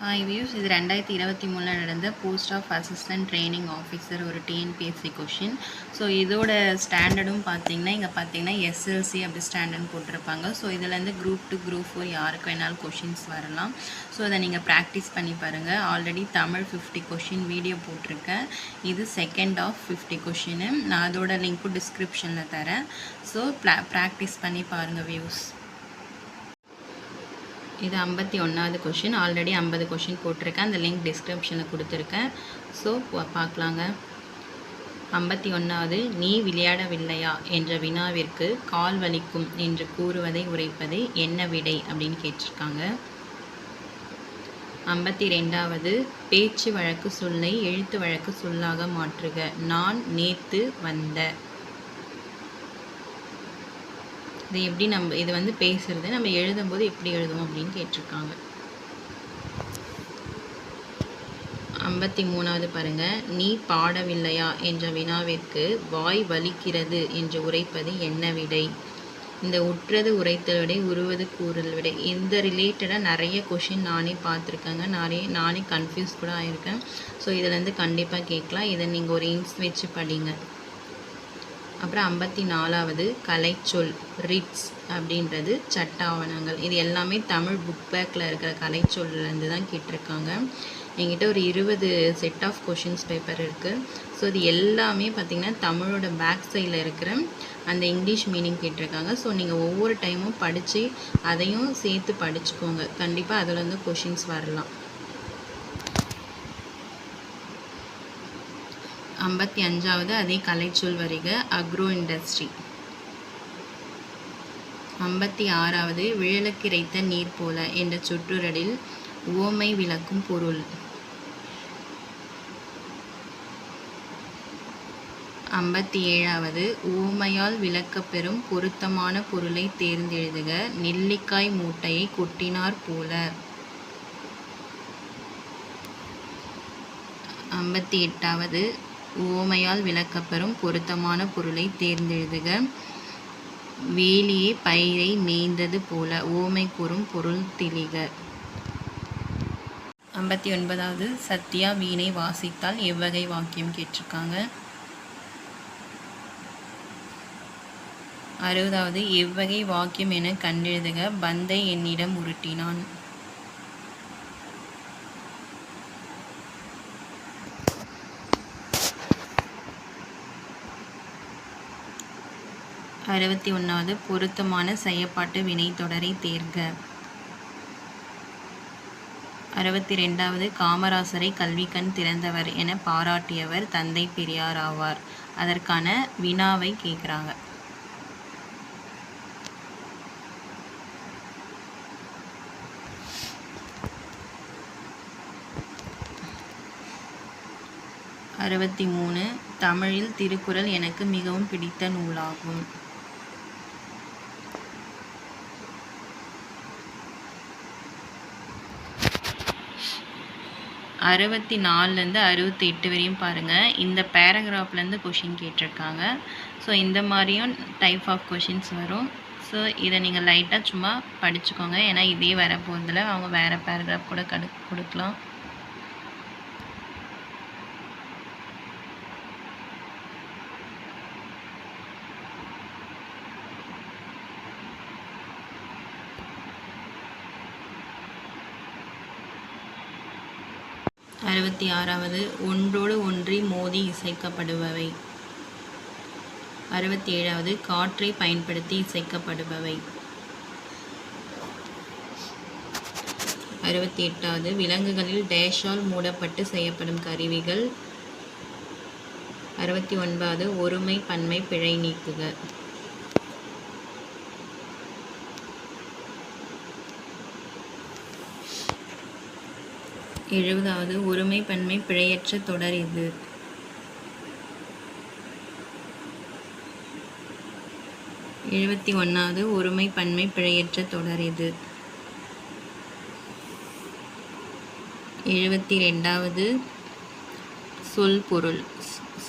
Hi views, இது 2023 நடந்த post of assistant training officer ஒரு டிஎன்பிஎஸ்சி கொஷின். ஸோ இதோட ஸ்டாண்டர்டும் பார்த்தீங்கன்னா இங்கே பார்த்தீங்கன்னா எஸ்எல்சி அப்படி ஸ்டாண்டர்ட் போட்டிருப்பாங்க. ஸோ இதுலேருந்து குரூப் 2 குரூப் 4 யாருக்கு வேணாலும் கொஷின்ஸ் வரலாம். ஸோ அதை நீங்கள் ப்ராக்டிஸ் பண்ணி பாருங்கள். ஆல்ரெடி தமிழ் 50 கொஷின் வீடியோ போட்டிருக்கேன். இது செகண்ட் ஆஃப் 50 கொஷின். நான் அதோட லிங்க்கும் டிஸ்கிரிப்ஷனில் தரேன். ஸோ ப்ராக்டிஸ் பண்ணி பாருங்கள் வியூஸ். இது 51வது கொஷின். ஆல்ரெடி 50 கொஷின் போட்டிருக்கேன். அந்த லிங்க் டிஸ்கிரிப்ஷனில் கொடுத்துருக்கேன். ஸோ பார்க்கலாங்க. 51வது, நீ விளையாடவில்லையா என்ற வினாவிற்கு கால் வலிக்கும் என்று கூறுவதை உரைப்பது என்ன விடை அப்படின்னு கேட்டிருக்காங்க. 52வது, பேச்சு வழக்கு சொல்லை எழுத்து வழக்கு சொல்லாக மாற்றுக. நான் நேத்து வந்த. இது எப்படி இது வந்து பேசுறது, நம்ம எழுதும்போது எப்படி எழுதுவோம் அப்படின்னு கேட்டிருக்காங்க. 53வது பாருங்க, நீ பாடவில்லையா என்ற வினாவிற்கு வாய் வலிக்கிறது என்று உரைப்பது என்ன விடை. இந்த உற்றது உரைத்தல் விடை, உருவது கூறல் விடை. இந்த ரிலேட்டடாக நிறைய கொஷின் நானே பார்த்துருக்கேங்க. நானே கன்ஃபியூஸ் கூட ஆயிருக்கேன். ஸோ இதுலேருந்து கண்டிப்பாக கேட்கலாம். இதை நீங்கள் ஒரு இன்ஸ் வச்சு படிங்க. அப்புறம் 54வது, கலைச்சொல் ரிட்ஸ் அப்படின்றது சட்ட ஆவணங்கள். இது எல்லாமே தமிழ் புக் பேக்கில் இருக்கிற கலைச்சொல்லேருந்து தான் கேட்டிருக்காங்க. என்கிட்ட ஒரு 20 செட் ஆஃப் கொஷின்ஸ் பேப்பர் இருக்குது. ஸோ இது எல்லாமே பார்த்திங்கன்னா தமிழோட பேக் சைடில் இருக்கிற அந்த இங்கிலீஷ் மீனிங் கேட்டிருக்காங்க. ஸோ நீங்கள் ஒவ்வொரு டைமும் படித்து அதையும் சேர்த்து படிச்சுக்கோங்க. கண்டிப்பாக அதில் வந்து கொஷின்ஸ் வரலாம். 55வது, அதே கலைச்சொல் வருக, அக்ரோ இண்டஸ்ட்ரி. 56வது, விழலுக்கிறைத்த நீர் போல என்ற சொற்றொடரில் உவமை விளக்கும் பொருள். 57வது, உவமையால் விளக்கப்பெறும் பொருத்தமான பொருளை தேர்ந்தெழுதுக. நெல்லிக்காய் மூட்டையை கொட்டினார் போல. 58வது, உவமையால் விளக்கப்பெறும் பொருத்தமான பொருளை தேர்ந்தெழுதுக. வேலியே பயிரை மேய்ந்தது போல. உவமை கூறும் பொருள் தெளிக. 59வது, சத்யா வீணை வாசித்தால் எவ்வகை வாக்கியம் கேட்டிருக்காங்க. 60வது, எவ்வகை வாக்கியம் என கண்டெழுதுக. பந்தை என்னிடம் உருட்டினான். 61வது, பொருத்தமான செய்யப்பாட்டு வினை தொடரை தேர்க. 62வது, காமராசரை கல்விக்கண் திறந்தவர் என பாராட்டியவர் தந்தை பெரியார் ஆவார். அதற்கான வினாவை கேட்குறாங்க. 63, தமிழில் திருக்குறள் எனக்கு மிகவும் பிடித்த நூலாகும். 64லேருந்து 68 வரையும் பாருங்கள். இந்த பேராகிராஃப்லேருந்து கொஷின் கேட்டிருக்காங்க. ஸோ இந்த மாதிரியும் டைப் ஆஃப் கொஷின்ஸ் வரும். ஸோ இதை நீங்கள் லைட்டாக சும்மா படிச்சுக்கோங்க. ஏன்னா இதே வர போகிறதுல அவங்க வேறு பேராகிராஃப் கூட கொடுக்கலாம். அறுபத்தி 66வது, ஒன்றோடு ஒன்றி மோதி இசைக்கப்படுபவை. 67வது, காற்றை பயன்படுத்தி இசைக்கப்படுபவை. 68வது, விலங்குகளில் டேஷால் மூடப்பட்டு செய்யப்படும் கருவிகள். 69வது, ஒருமை பன்மை பிழை நீக்குக. 70வது, ஒருமை பன்மை பிழையற்ற தொடர் இது. 71வது, ஒருமை பன்மை பிழையற்ற தொடர் இது. 72வது, சொல் பொருள்.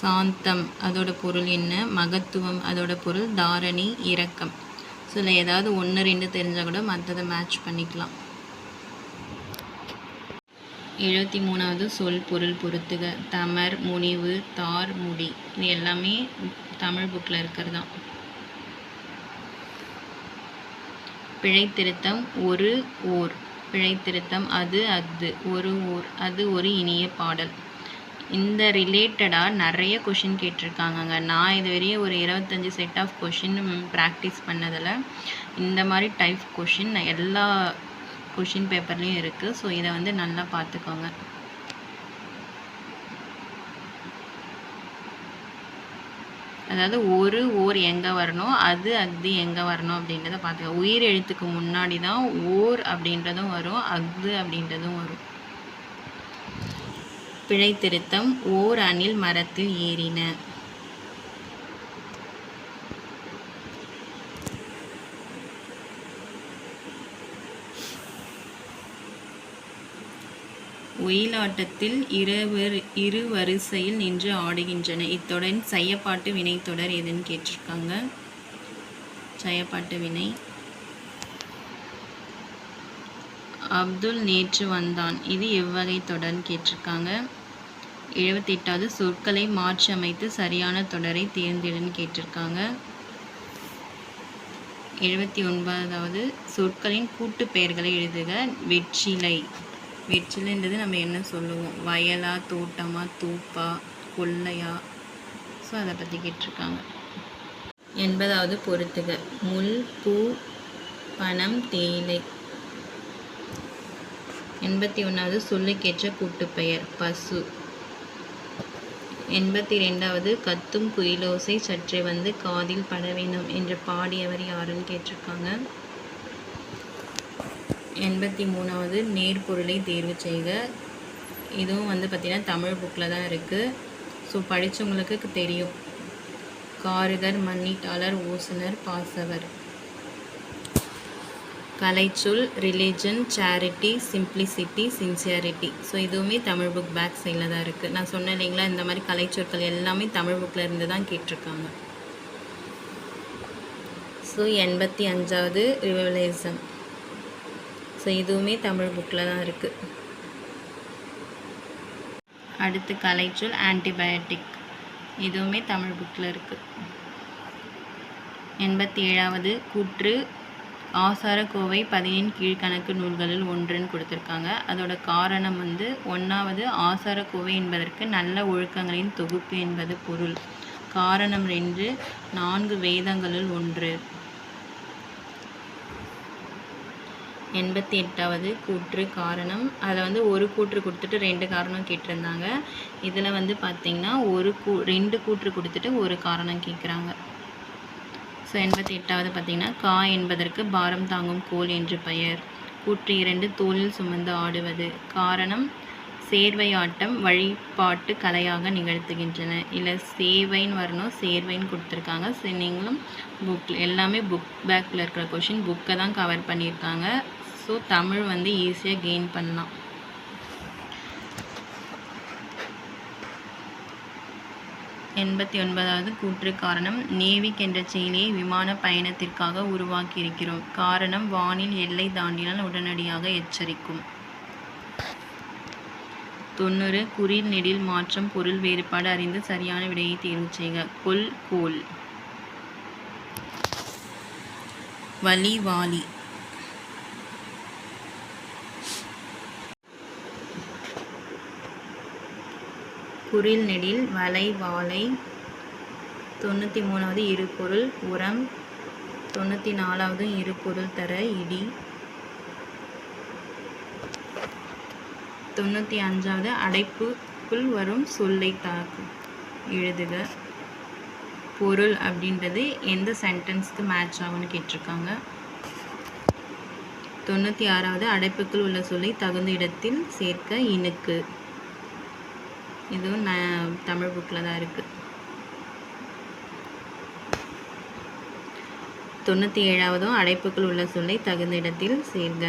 சாந்தம் அதோட பொருள் என்ன, மகத்துவம் அதோட பொருள் தாரணி, இரக்கம். ஸோ இதில் ஏதாவது 1 2 தெரிஞ்சால் கூட மற்றதை மேட்ச் பண்ணிக்கலாம். 73வது சொல் பொருள் பொறுத்துக. தமர், முனிவு, தார், முடி. இது எல்லாமே தமிழ் புக்கில் இருக்கிறது தான். பிழை திருத்தம் ஒரு ஓர். பிழை திருத்தம் அது அஃது. ஒரு ஓர் அது ஒரு இனிய பாடல். இந்த ரிலேட்டடாக நிறைய கொஷின் கேட்டிருக்காங்கங்க. நான் இதுவரையே ஒரு 25 செட் ஆஃப் கொஷின் ப்ராக்டிஸ் பண்ணதில் இந்த மாதிரி டைப் கொஷின் எல்லா கொஷின் பேப்பர்லேயும் இருக்குது. ஸோ இதை வந்து நல்லா பார்த்துக்கோங்க. அதாவது ஒரு ஓர் எங்கே வரணும், அது அஃது எங்கே வரணும் அப்படின்றத பார்த்துக்கோங்க. உயிர் எழுத்துக்கு முன்னாடி தான் ஓர் அப்படின்றதும் வரும், அஃது அப்படின்றதும் வரும். பிழை திருத்தம் ஓர் அணில் மரத்தில் ஏறின. ஒயிலாட்டத்தில் இரு வரிசையில் நின்று ஆடுகின்றன. இத்தொடரின் செயப்பாட்டு வினைத்தொடர் எதுன்னு கேட்டிருக்காங்க. செயப்பாட்டு வினை அப்துல் நேற்று வந்தான். இது எவ்வகை தொடர்ன்னு கேட்டிருக்காங்க. 78வது சொற்களை மாற்றி அமைத்து சரியான தொடரை தேர்ந்தெடுன்னு கேட்டிருக்காங்க. 79வது சொற்களின் கூட்டு பெயர்களை எழுதுக. வெற்றிலை. வெற்றிலைன்றது நம்ம என்ன சொல்லுவோம், வயலா, தோட்டமா, தூப்பா, கொல்லையா? ஸோ அதை பற்றி கேட்டிருக்காங்க. 80வது பொறுத்துக. முள், பூ, பணம், தேயிலை. 81வது சொல்லுக்கேற்ற கூட்டுப்பெயர் பசு. 82வது கத்தும் குயிலோசை சற்றே வந்து காதில் பட வேண்டும் என்று பாடியவர் யாருன்னு கேட்டிருக்காங்க. 83வது நேர்பொருளை தேர்வு செய்க. இதுவும் வந்து பார்த்திங்கன்னா தமிழ் புக்கில் தான் இருக்குது. ஸோ படித்தவங்களுக்கு தெரியும். காருகர், மண்ணீட்டாளர், ஓசுனர், பாசவர். கலைச்சொல் religion, charity, simplicity, sincerity. So இதுவுமே தமிழ் புக் பேக் சைடில் தான் இருக்குது. நான் சொன்னேன் இல்லைங்களா, இந்த மாதிரி கலைச்சொற்கள் எல்லாமே தமிழ் புக்கில் இருந்து தான் கேட்டிருக்காங்க. ஸோ 85வது ரிவலைசம். ஸோ இதுவுமே தமிழ் புக்கில் தான் இருக்குது. அடுத்து கலைச்சொல் ஆன்டிபயோட்டிக். இதுவுமே தமிழ் புக்கில் இருக்குது. 87வது கூற்று ஆசாரக்கோவை 10 கீழ்கணக்கு நூல்களில் ஒன்றுன்னு கொடுத்துருக்காங்க. அதோட காரணம் வந்து 1வது ஆசாரக்கோவை என்பதற்கு நல்ல ஒழுக்கங்களின் தொகுப்பு என்பது பொருள். காரணம் 2 4 வேதங்களுள் ஒன்று. 88வது கூற்று காரணம். அதில் வந்து ஒரு கூற்று கொடுத்துட்டு 2 காரணம் கேட்டிருந்தாங்க. இதில் வந்து பார்த்திங்கன்னா 2 கூற்று கொடுத்துட்டு ஒரு காரணம் கேட்குறாங்க. ஸோ 88வது பார்த்திங்கன்னா கா என்பதற்கு பாரம் தாங்கும் கோல் என்று பெயர். கூற்று 2 தோளில் சுமந்து ஆடுவது. காரணம் சேர்வையாட்டம் வழிபாட்டு கலையாக நிகழ்த்துகின்றன. இல்லை சேவைன்னு வரணும், சேர்வைன்னு கொடுத்துருக்காங்க. சரி, நீங்களும் எல்லாமே புக் பேக்கில் இருக்கிற கொஷின் புக்கை தான் கவர் பண்ணியிருக்காங்க. ஸோ தமிழ் வந்து ஈஸியாக கெயின் பண்ணலாம். 89வது கூற்று காரணம் நேவிக் என்ற செயலியை விமான பயணத்திற்காக உருவாக்கியிருக்கிறோம். காரணம் வானில் எல்லை தாண்டினால் உடனடியாக எச்சரிக்கும். 90 குறில் நெடில் மாற்றம் பொருள் வேறுபாடு அறிந்து சரியான விடையை தேர்வு செய்க. கொல், கோல். வலி, வாலி. குறில் நெடில் வலை, வாலை. 93வது இருபொருள் உரம். 94வது இருபொருள் தர இடி. 95வது அடைப்புக்குள் வரும் சொல்லை தாக்கு எழுதுக. பொருள் அப்படின்றது எந்த சென்டென்ஸ்க்கு மேட்ச் ஆகும்னு கேட்டிருக்காங்க. 96வது அடைப்புக்குள் உள்ள சொல்லை தகுந்த இடத்தில் சேர்க்க இணுக்கு. இதுவும் தமிழ் புக்கில் தான் இருக்குது. 97வதும் அடைப்புக்குள் உள்ள சொல்லை தகுந்த இடத்தில் சேர்க.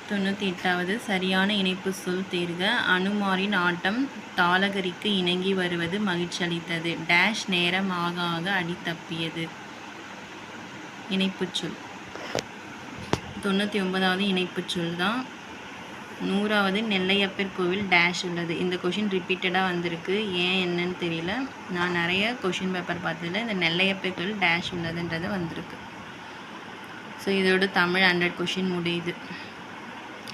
98வது சரியான இணைப்பு சொல் தேர்க. அனுமாரின் ஆட்டம் தாளகரிக்கு இணங்கி வருவது மகிழ்ச்சி அளித்தது. டேஷ் நேரம் ஆக ஆக அடி தப்பியது. இணைப்பு சொல். 99வது இணைப்புச் சொல் தான். 100வது நெல்லையப்பர் கோவில் டேஷ் உள்ளது. இந்த கொஷின் ரிப்பீட்டடாக வந்திருக்கு. ஏன் என்னன்னு தெரியல. நான் நிறைய கொஷின் பேப்பர் பார்த்ததில் இந்த நெல்லையப்பர் கோவில் டேஷ் உள்ளதுன்றது வந்திருக்கு. ஸோ இதோட தமிழ் 100 கொஷின் முடியுது.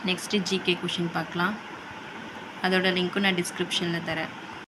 நெக்ஸ்ட்டு ஜிகே கொஷின் பார்க்கலாம். அதோட லிங்க்கும் நான் டிஸ்கிரிப்ஷனில் தரேன்.